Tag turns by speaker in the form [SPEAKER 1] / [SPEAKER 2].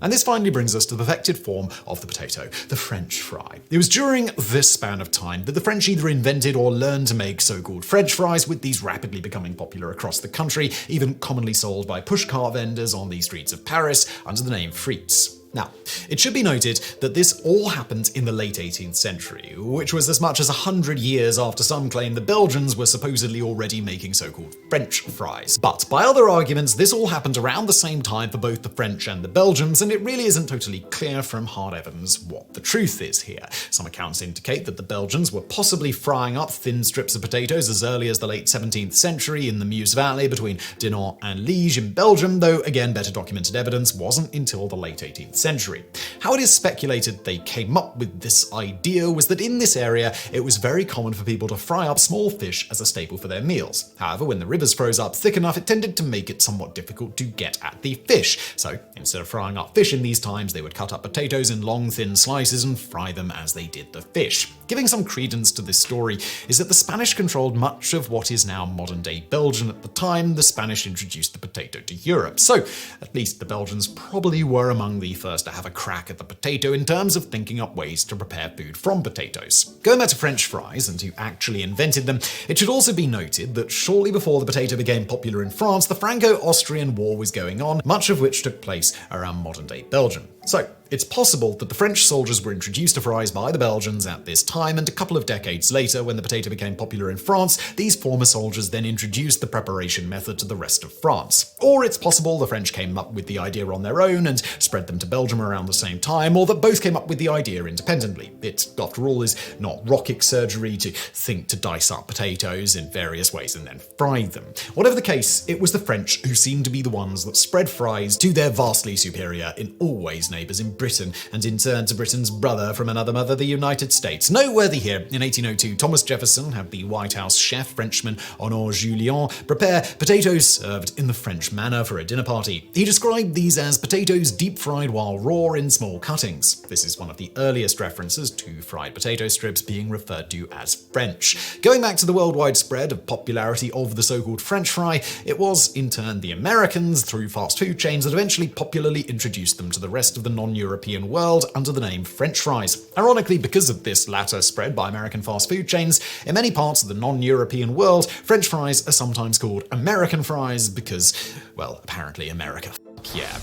[SPEAKER 1] And this finally brings us to the perfected form of the potato, the French fry. It was during this span of time that the French either invented or learned to make so-called French fries, with these rapidly becoming popular across the country, even commonly sold by pushcart vendors on the streets of Paris under the name frites. Now, it should be noted that this all happened in the late 18th century, which was as much as 100 years after some claim the Belgians were supposedly already making so-called French fries. But by other arguments, this all happened around the same time for both the French and the Belgians, and it really isn't totally clear from hard evidence what the truth is here. Some accounts indicate that the Belgians were possibly frying up thin strips of potatoes as early as the late 17th century in the Meuse Valley between Dinant and Liège in Belgium, though again better documented evidence wasn't until the late 18th century. How it is speculated they came up with this idea was that in this area it was very common for people to fry up small fish as a staple for their meals. However, when the rivers froze up thick enough, it tended to make it somewhat difficult to get at the fish. So instead of frying up fish in these times, they would cut up potatoes in long thin slices and fry them as they did the fish. Giving some credence to this story is that the Spanish controlled much of what is now modern-day Belgium at the time the Spanish introduced the potato to Europe. So at least the Belgians probably were among the first to have a crack at the potato in terms of thinking up ways to prepare food from potatoes. Going back to French fries and who actually invented them, it should also be noted that shortly before the potato became popular in France, the Franco-Austrian War was going on, much of which took place around modern-day Belgium. So it's possible that the French soldiers were introduced to fries by the Belgians at this time, and a couple of decades later, when the potato became popular in France, these former soldiers then introduced the preparation method to the rest of France. Or it's possible the French came up with the idea on their own and spread them to Belgium around the same time, or that both came up with the idea independently. It, after all, is not rocket surgery to think to dice up potatoes in various ways and then fry them. Whatever the case, it was the French who seemed to be the ones that spread fries to their vastly superior, in all ways, neighbours in Britain, and in turn to Britain's brother from another mother, the United States. Noteworthy here, in 1802, Thomas Jefferson had the White House chef, Frenchman Honore Julian, prepare potatoes served in the French manner for a dinner party. He described these as potatoes deep-fried while raw in small cuttings. This is one of the earliest references to fried potato strips being referred to as French. Going back to the worldwide spread of popularity of the so-called French fry, it was, in turn, the Americans, through fast food chains, that eventually popularly introduced them to the rest of the non-European world under the name French fries. Ironically, because of this latter spread by American fast food chains, in many parts of the non-European world, French fries are sometimes called American fries because, well, apparently America. Yeah.